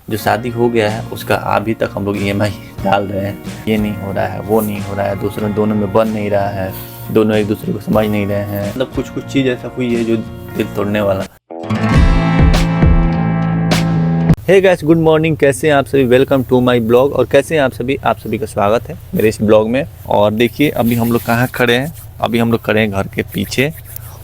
जो शादी हो गया है उसका अभी तक हम लोग EMI डाल रहे हैं। ये नहीं हो रहा है, वो नहीं हो रहा है, दूसरों दोनों में बन नहीं रहा है, दोनों एक दूसरे को समझ नहीं रहे हैं। मतलब कुछ कुछ चीज़ ऐसा हुई है जो दिल तोड़ने वाला। Hey guys, good morning. कैसे हैं आप सभी? Welcome to my blog. और कैसे हैं आप सभी? आप सभी का स्वागत है मेरे इस ब्लॉग में। और देखिए अभी हम लोग कहाँ खड़े हैं। अभी हम लोग खड़े हैं घर के पीछे,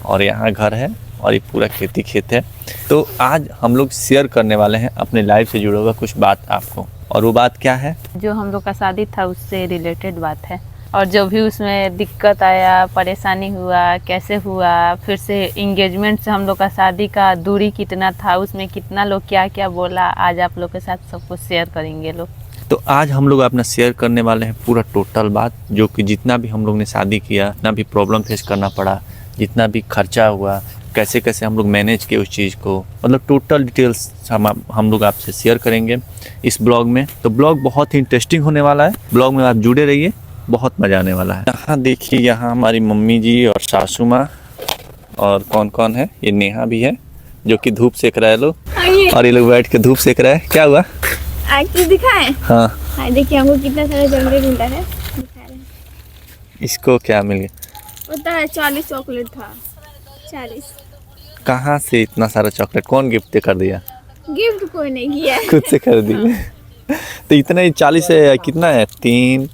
और यहाँ घर है और ये पूरा खेती खेत है। तो आज हम लोग शेयर करने वाले हैं अपने लाइफ से जुड़ा हुआ कुछ बात आपको। और वो बात क्या है? जो हम लोग का शादी था उससे रिलेटेड बात है, और जो भी उसमें दिक्कत आया, परेशानी हुआ, कैसे हुआ, फिर से इंगेजमेंट से हम लोग का शादी का दूरी कितना था, उसमें कितना लोग क्या क्या बोला, आज आप लोग के साथ सब कुछ शेयर करेंगे लोग। तो आज हम लोग अपना शेयर करने वाले हैं पूरा टोटल बात, जो कि जितना भी हम लोग ने शादी किया, जितना भी प्रॉब्लम फेस करना पड़ा, जितना भी खर्चा हुआ, कैसे कैसे हम लोग मैनेज किए उस चीज़ को, मतलब टोटल डिटेल्स हम लोग आपसे शेयर करेंगे इस ब्लॉग में। तो ब्लॉग बहुत ही इंटरेस्टिंग होने वाला है, ब्लॉग में आप जुड़े रहिए, बहुत मज़ा आने वाला है। यहाँ देखिए, यहाँ हमारी मम्मी जी और सासू माँ, और कौन कौन है, ये नेहा भी है जो कि धूप सेक रहा है लोग, और ये लोग बैठ के धूप सेक रहा है। क्या हुआ? आज दिखाएं? हाँ, देखिए हमको कितना सारा चॉकलेट मिला है, दिखा रहे हैं। इसको क्या मिल गया? पता है 40 चॉकलेट था। 40 कहाँ से इतना सारा चॉकलेट? कौन गिफ्ट कर दिया? गिफ्ट कोई नहीं किया, खुद से कर दी। तो इतना ही 40 है, कितना है? 3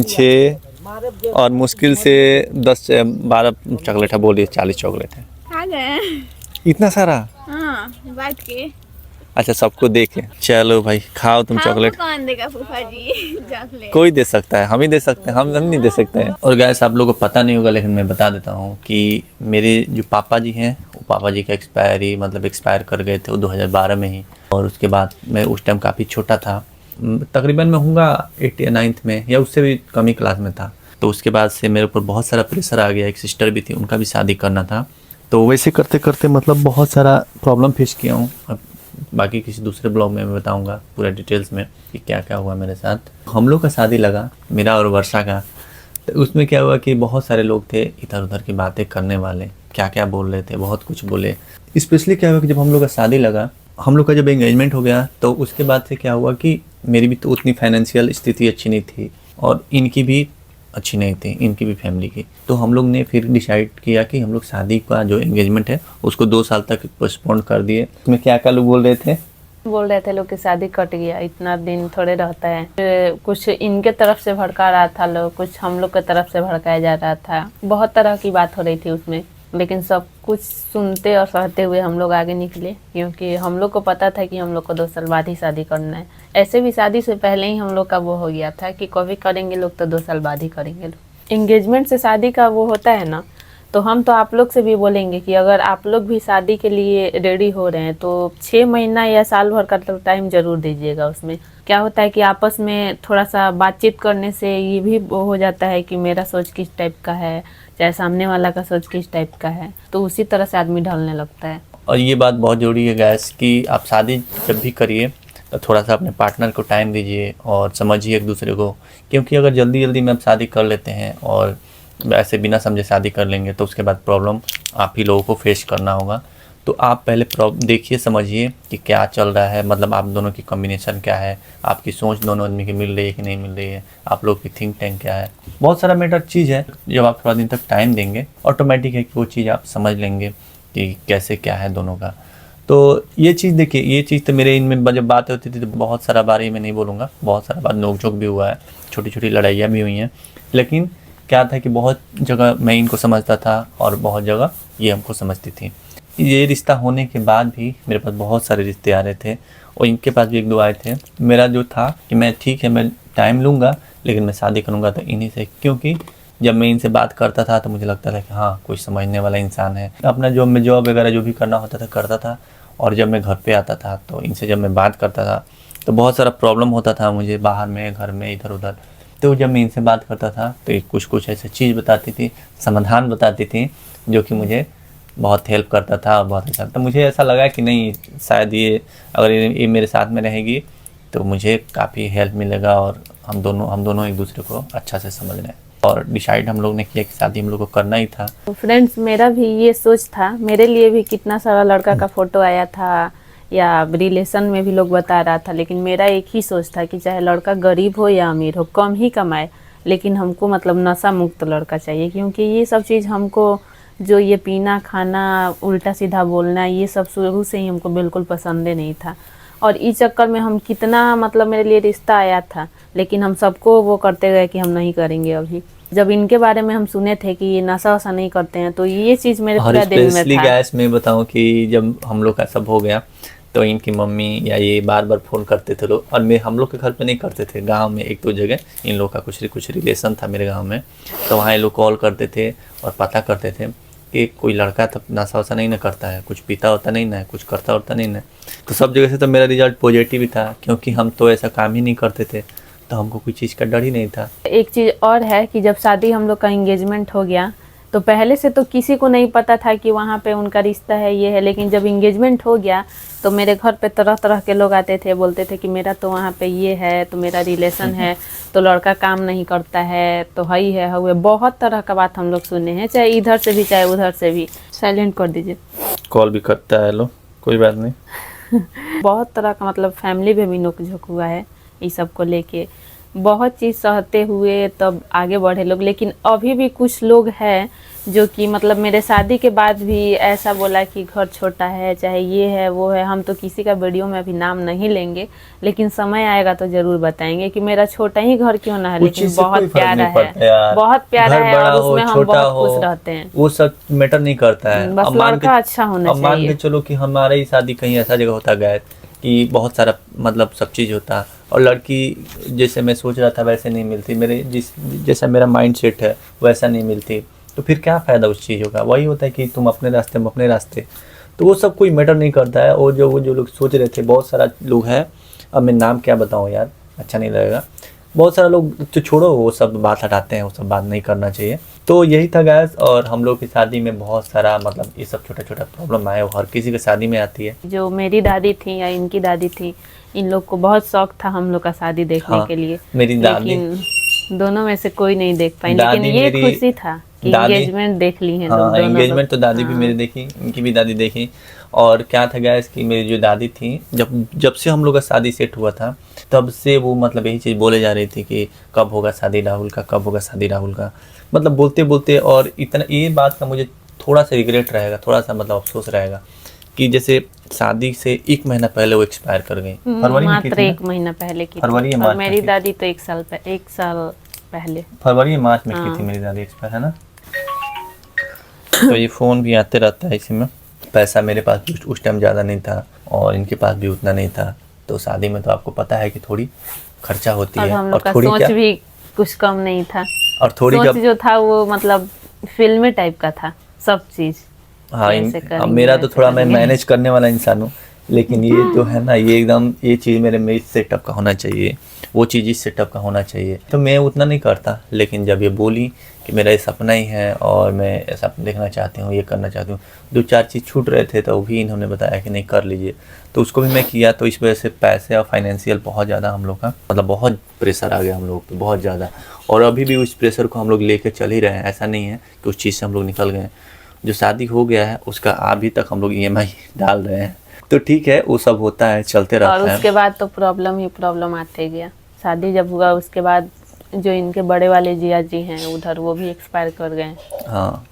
6 और मुश्किल से 10-12 चॉकलेट है। बोलिए 40 चॉकलेट है। खा गए। इतना सारा? हाँ, बात के। अच्छा, सबको दे के। चलो भाई, खाओ तुम चॉकलेट। कौन देगा फूफा जी चॉकलेट? कोई दे सकता है, हम ही दे सकते हैं, हम नहीं दे सकते हैं। और गैस, आप लोगों को पता नहीं होगा लेकिन मैं बता देता हूँ कि मेरे जो पापा जी हैं, वो पापा जी का एक्सपायर कर गए थे वो 2012 में ही। और उसके बाद मैं उस टाइम काफ़ी छोटा था, तकरीबन मैं होऊंगा 8 या 9th में, या उससे भी कम ही क्लास में था। तो उसके बाद से मेरे ऊपर बहुत सारा प्रेशर आ गया। एक सिस्टर भी थी, उनका भी शादी करना था। तो वैसे करते करते मतलब बहुत सारा प्रॉब्लम फेस किया हूँ। अब बाकी किसी दूसरे ब्लॉग में मैं बताऊंगा पूरा डिटेल्स में कि क्या क्या हुआ मेरे साथ। हम लोग का शादी लगा, मेरा और वर्षा का। तो उसमें क्या हुआ कि बहुत सारे लोग थे इधर उधर की बातें करने वाले, क्या क्या बोल रहे थे, बहुत कुछ बोले। स्पेशली क्या हुआ कि जब हम लोग का शादी लगा, हम लोग का जब एंगेजमेंट हो गया, तो उसके बाद से क्या हुआ कि मेरी भी तो उतनी फाइनेंशियल स्थिति अच्छी नहीं थी, और इनकी भी अच्छी नहीं थी, इनकी भी फैमिली की। तो हम लोग ने फिर डिसाइड किया कि हम लोग शादी का जो एंगेजमेंट है उसको 2 साल तक पोस्टपोन कर दिए। उसमें क्या क्या लोग बोल रहे थे लोग कि शादी कट गया, इतना दिन थोड़े रहता है। कुछ इनके तरफ से भड़का रहा था लोग, कुछ हम लोग के तरफ से भड़काया जा रहा था। बहुत तरह की बात हो रही थी उसमें, लेकिन सब कुछ सुनते और सहते हुए हम लोग आगे निकले, क्योंकि हम लोग को पता था कि हम लोग को 2 साल बाद ही शादी करना है। ऐसे भी शादी से पहले ही हम लोग का वो हो गया था कि कभी करेंगे लोग तो 2 साल बाद ही करेंगे लोग। एंगेजमेंट से शादी का वो होता है ना, तो हम तो आप लोग से भी बोलेंगे कि अगर आप लोग भी शादी के लिए रेडी हो रहे हैं तो 6 महीना या साल भर का टाइम जरूर दीजिएगा। उसमें क्या होता है कि आपस में थोड़ा सा बातचीत करने से ये भी हो जाता है कि मेरा सोच किस टाइप का है, चाहे सामने वाला का सोच किस टाइप का है, तो उसी तरह से आदमी ढलने लगता है। और ये बात बहुत ज़रूरी है गैस कि आप शादी जब भी करिए तो थोड़ा सा अपने पार्टनर को टाइम दीजिए और समझिए एक दूसरे को। क्योंकि अगर जल्दी जल्दी में आप शादी कर लेते हैं और ऐसे बिना समझे शादी कर लेंगे तो उसके बाद प्रॉब्लम आप ही लोगों को फेस करना होगा। तो आप पहले देखिए, समझिए कि क्या चल रहा है, मतलब आप दोनों की कॉम्बिनेशन क्या है, आपकी सोच दोनों आदमी की मिल रही है कि नहीं मिल रही है, आप लोग की थिंक टैंक क्या है। बहुत सारा मैटर चीज़ है। जब आप थोड़ा दिन तक टाइम देंगे, ऑटोमेटिक है कि वो चीज़ आप समझ लेंगे कि कैसे क्या है दोनों का। तो ये चीज़ देखिए, ये चीज़ तो मेरे इनमें जब बात होती थी तो बहुत सारा बारी में नहीं बोलूँगा, बहुत सारा बात नोक झोंक भी हुआ है, छोटी छोटी लड़ाइयाँ भी हुई हैं। लेकिन क्या था कि बहुत जगह मैं इनको समझता था और बहुत जगह ये हमको समझती थी। ये रिश्ता होने के बाद भी मेरे पास बहुत सारे रिश्ते आ रहे थे, और इनके पास भी 1-2 आए थे। मेरा जो था कि मैं ठीक है, मैं टाइम लूँगा लेकिन मैं शादी करूँगा तो इन्हीं से। क्योंकि जब मैं इनसे बात करता था तो मुझे लगता था कि हाँ, कोई समझने वाला इंसान है। अपना जॉब वगैरह जो भी करना होता था करता था, और जब मैं घर पे आता था तो इनसे जब मैं बात करता था तो बहुत सारा प्रॉब्लम होता था मुझे, बाहर में, घर में, इधर उधर। तो जब मैं इनसे बात करता था तो कुछ कुछ ऐसी चीज़ बताती थी, समाधान बताती थी, जो कि मुझे बहुत हेल्प करता था और बहुत अच्छा। तो मुझे ऐसा लगा कि नहीं, शायद ये अगर ये मेरे साथ में रहेगी तो मुझे काफ़ी हेल्प मिलेगा, और हम दोनों एक दूसरे को अच्छा से समझ रहे हैं। और डिसाइड हम लोग ने किया कि शादी हम लोग को करना ही था। फ्रेंड्स, मेरा भी ये सोच था, मेरे लिए भी कितना सारा लड़का का फोटो आया था, या रिलेशन में भी लोग बता रहा था, लेकिन मेरा एक ही सोच था कि चाहे लड़का गरीब हो या अमीर हो, कम ही कमाए, लेकिन हमको मतलब नशा मुक्त लड़का चाहिए। क्योंकि ये सब चीज़ हमको, जो ये पीना खाना, उल्टा सीधा बोलना, ये सब शुरू से ही हमको बिल्कुल पसंद नहीं था। और इस चक्कर में हम कितना, मतलब मेरे लिए रिश्ता आया था, लेकिन हम सबको वो करते गए कि हम नहीं करेंगे। अभी जब इनके बारे में हम सुने थे कि ये नशा वशा नहीं करते हैं, तो ये चीज़ मेरे और पूरा दिल में स्पेशली था। गैस में बताऊं कि जब हम लोग का सब हो गया तो इनकी मम्मी या ये बार बार फ़ोन करते थे लोग, और मैं हम लोग के घर पे नहीं करते थे, गांव में एक दो जगह इन लोग का कुछ रिलेशन था मेरे गांव में, तो वहाँ ये लोग कॉल करते थे और पता करते थे कि कोई लड़का तो नशा वशा नहीं ना करता है, कुछ पीता होता नहीं ना, कुछ करता होता नहीं ना। तो सब जगह से तो मेरा रिजल्ट पॉजिटिव ही था, क्योंकि हम तो ऐसा काम ही नहीं करते थे, तो हमको कोई चीज़ का डर ही नहीं था। एक चीज़ और है कि जब शादी हम लोग का एंगेजमेंट हो गया, तो पहले से तो किसी को नहीं पता था कि वहाँ पे उनका रिश्ता है, ये है। लेकिन जब एंगेजमेंट हो गया तो मेरे घर पे तरह तरह के लोग आते थे, बोलते थे कि मेरा तो वहाँ पे ये है, तो मेरा रिलेशन है, तो लड़का काम नहीं करता है, तो हई है हुए, बहुत तरह का बात हम लोग सुने हैं, चाहे इधर से भी चाहे उधर से भी। साइलेंट कर दीजिए, कॉल भी करता है, लो कोई बात नहीं। बहुत तरह का, मतलब फैमिली में भी नोक-झोंक हुआ है इस सब को लेके, बहुत चीज़ सहते हुए तब आगे बढ़े लोग। लेकिन अभी भी कुछ लोग हैं जो कि मतलब मेरे शादी के बाद भी ऐसा बोला कि घर छोटा है, चाहे ये है वो है। हम तो किसी का वीडियो में अभी नाम नहीं लेंगे, लेकिन समय आएगा तो ज़रूर बताएंगे कि मेरा छोटा ही घर क्यों ना है, लेकिन बहुत प्यारा है, बहुत प्यारा है, और उसमें हम बहुत खुश रहते हैं। वो सब मैटर नहीं करता है, बस लड़का अच्छा होना चाहिए। मान के चलो कि हमारे ही शादी कहीं ऐसा जगह होता गया कि बहुत सारा मतलब सब चीज़ होता, और लड़की जैसे मैं सोच रहा था वैसे नहीं मिलती, मेरे जैसा मेरा माइंड सेट है वैसा नहीं मिलती, तो फिर क्या फ़ायदा उस चीज़ों का। वही होता है कि तुम अपने रास्ते में अपने रास्ते, तो वो सब कोई मैटर नहीं करता है। और जो लोग सोच रहे थे, बहुत सारा लोग हैं, अब मैं नाम क्या बताऊँ यार, अच्छा नहीं लगेगा, बहुत सारा लोग तो छोड़ो, वो सब बात हटाते हैं, वो सब बात नहीं करना चाहिए। तो यही था गैस। और हम लोग की शादी में बहुत सारा मतलब ये सब छोटा छोटा प्रॉब्लम आया, वो हर किसी की शादी में आती है। जो मेरी दादी थी या इनकी दादी थी, इन लोग को बहुत शौक था हम लोग का शादी देखने के लिए। मेरी दादी, लेकिन दोनों में से कोई नहीं देख पाई, लेकिन ये खुशी था कि एंगेजमेंट देख ली है। हाँ, एंगेजमेंट तो दादी भी मेरी देखी, इनकी भी दादी देखी। और क्या था गैस कि मेरी जो दादी थी, जब से हम लोग का शादी सेट हुआ था, तब से वो मतलब यही चीज़ बोले जा रही थी कि कब होगा शादी राहुल का, कब होगा शादी राहुल का, मतलब बोलते बोलते। और इतना ये बात का मुझे थोड़ा सा रिग्रेट रहेगा, थोड़ा सा मतलब अफसोस रहेगा कि जैसे शादी से 1 महीना पहले वो एक्सपायर कर गई। फरवरी में की मात्र थी 1 महीना पहले की फरवरी या थी। और मार्च मेरी में की? दादी तो 1 साल पहले फरवरी या मार्च में की हाँ। थी मेरी दादी एक्सपायर, है ना। तो ये फ़ोन भी आते रहता है इसी में। पैसा मेरे पास उस टाइम ज़्यादा नहीं था, और इनके पास भी उतना नहीं था, तो शादी में तो आपको पता है कि थोड़ी खर्चा होती और है। हम और लोग का थोड़ी सोच क्या, भी कुछ कम नहीं था, और थोड़ी सोच जब, जो था वो मतलब फिल्मी टाइप का था सब चीज़। हाँ ऐसे अब करेंगे, मेरा तो वैसे थोड़ा मैं करेंगे। मैनेज करने वाला इंसान हूँ, लेकिन ये जो है ना, ये एकदम ये चीज़ मेरे इस सेटअप का होना चाहिए, वो चीज़ इस सेटअप का होना चाहिए। तो मैं उतना नहीं करता, लेकिन जब ये बोली कि मेरा ये सपना ही है और मैं ऐसा देखना चाहती हूँ, ये करना चाहती हूँ, 2-4 चीज़ छूट रहे थे, तो भी इन्होंने बताया कि नहीं कर लीजिए, तो उसको भी मैं किया। तो इस वजह से पैसे और फाइनेंशियल बहुत ज़्यादा हम लोग का मतलब बहुत प्रेशर आ गया हम लोग पे, बहुत ज़्यादा। और अभी भी उस प्रेशर को हम लोग लेके चल ही रहे हैं, ऐसा नहीं है कि उस चीज़ से हम लोग निकल गए। जो शादी हो गया है उसका अभी तक हम लोग EMI डाल रहे हैं, तो ठीक है, वो सब होता है, चलते और रहता है। उसके बाद तो प्रॉब्लम ही प्रॉब्लम आते गया। शादी जब हुआ उसके बाद जो इनके बड़े वाले जिया जी हैं उधर, वो भी एक्सपायर कर गए। हाँ,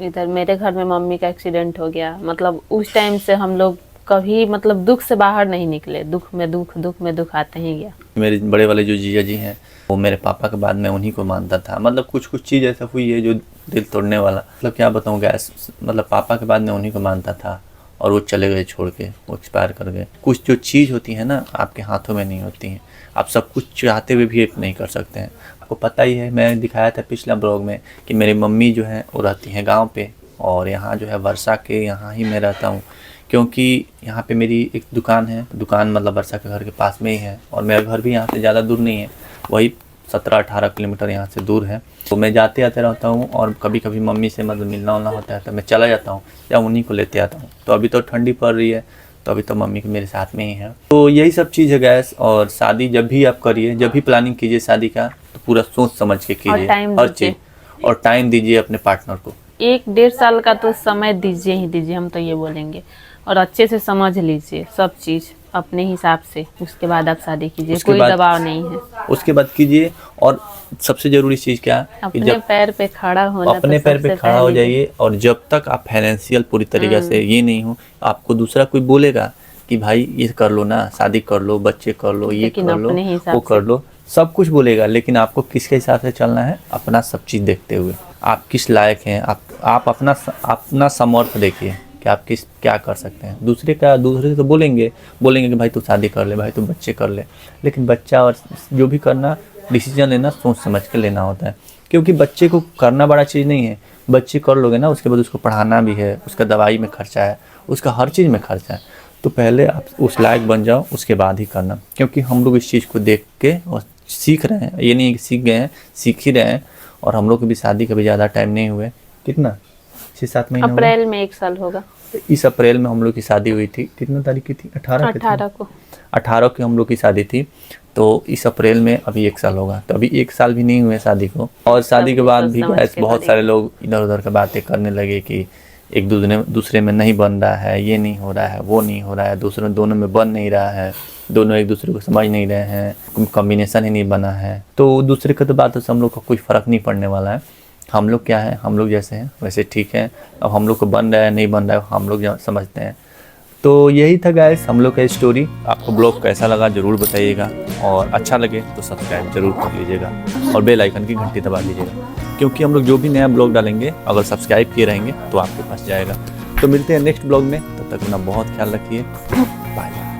इधर मेरे घर में मम्मी का एक्सीडेंट हो गया। मतलब उस टाइम से हम लोग कभी मतलब दुख से बाहर नहीं निकले, दुख में दुख आते ही गया। मेरे बड़े वाले जो जिया जी हैं, वो मेरे पापा के बाद मैं उन्हीं को मानता था। मतलब कुछ चीज़ ऐसा हुई है जो दिल तोड़ने वाला, मतलब क्या बताऊँ गैस, मतलब पापा के बाद मैं उन्हीं को मानता था, और वो चले गए छोड़ के, वो एक्सपायर कर गए। कुछ जो चीज़ होती है ना, आपके हाथों में नहीं होती हैं, आप सब कुछ चाहते हुए भी नहीं कर सकते हैं। आपको पता ही है, मैं दिखाया था पिछला ब्लॉग में कि मेरी मम्मी जो है वो रहती हैं गाँव पे, और यहाँ जो है वर्षा के यहाँ ही मैं रहता हूँ, क्योंकि यहाँ पे मेरी एक दुकान है। दुकान मतलब वर्षा के घर के पास में ही है, और मेरा घर भी यहाँ से ज़्यादा दूर नहीं है, वही 17-18 किलोमीटर यहाँ से दूर है। तो मैं जाते आते रहता हूँ, और कभी कभी मम्मी से मतलब मिलना उलना होता है तो मैं चला जाता हूँ, या उन्हीं को लेते आता हूँ। तो अभी तो ठंडी पड़ रही है, तो अभी तो मम्मी के मेरे साथ में ही है। तो यही सब चीज़ है गैस। और शादी जब भी आप करिए, जब भी प्लानिंग कीजिए शादी का, तो पूरा सोच समझ के कीजिए हर चीज़, और टाइम दीजिए अपने पार्टनर को। 1-1.5 साल का तो समय दीजिए ही दीजिए, हम तो ये बोलेंगे। और अच्छे से समझ लीजिए सब चीज़ अपने हिसाब से, उसके बाद आप शादी कीजिए, उसके कोई बाद- दबाव नहीं है। उसके बाद कीजिए। और सबसे ज़रूरी चीज़ क्या है कि अपने पैर पे खड़ा होना, अपने तो पैर पे सबसे खड़ा हो पहले जाइए। और जब तक आप फाइनेंशियल पूरी तरीके से ये नहीं हो, आपको दूसरा कोई बोलेगा कि भाई ये कर लो ना, शादी कर लो, बच्चे कर लो, ये लेकिन कर लो, अपने हिसाब वो कर लो, सब कुछ बोलेगा, लेकिन आपको किसके हिसाब से चलना है? अपना सब चीज़ देखते हुए, आप किस लायक हैं, आप अपना सामर्थ्य देखिए कि आप क्या कर सकते हैं। दूसरे से तो बोलेंगे कि भाई तू शादी कर ले, भाई तू बच्चे कर ले, लेकिन बच्चा और जो भी करना, डिसीजन लेना सोच समझ के लेना होता है। क्योंकि बच्चे को करना बड़ा चीज़ नहीं है, बच्चे कर लोगे ना, उसके बाद उसको पढ़ाना भी है, उसका दवाई में खर्चा है, उसका हर चीज़ में खर्चा है। तो पहले आप उस लायक बन जाओ, उसके बाद ही करना। क्योंकि हम लोग इस चीज़ को देख के और सीख रहे हैं, ये नहीं कि सीख गए हैं, सीख ही रहे हैं। और हम लोग की भी शादी का भी ज़्यादा टाइम नहीं हुए, कितना 6-7 महीने हुए। अप्रैल में 1 साल होगा। इस अप्रैल में हम लोग की शादी हुई थी। कितना तारीख की थी? 18 को 18 की हम लोग की शादी थी। तो इस अप्रैल में अभी 1 साल होगा। तो अभी 1 साल भी नहीं हुए शादी को। और शादी के बाद भी गैस बहुत सारे लोग इधर उधर की बातें करने लगे कि एक दूसरे में नहीं बन रहा है, ये नहीं हो रहा है, वो नहीं हो रहा है, दोनों में बन नहीं रहा है, दोनों एक दूसरे को समझ नहीं रहे हैं, कोई कॉम्बिनेशन ही नहीं बना है। तो दूसरे की तो बातों से हम लोग को कोई फ़र्क नहीं पड़ने वाला है। हम लोग क्या है, हम लोग जैसे हैं वैसे ठीक है। अब हम लोग को बन रहा है नहीं बन रहा है हम लोग समझते हैं। तो यही था गाइस हम लोग का स्टोरी। आपको ब्लॉग कैसा लगा ज़रूर बताइएगा, और अच्छा लगे तो सब्सक्राइब जरूर कर लीजिएगा और बेल आइकन की घंटी दबा लीजिएगा, क्योंकि हम लोग जो भी नया ब्लॉग डालेंगे अगर सब्सक्राइब किए रहेंगे तो आपके पास जाएगा। तो मिलते हैं नेक्स्ट ब्लॉग में, तब तक अपना बहुत ख्याल रखिए। Bye bye.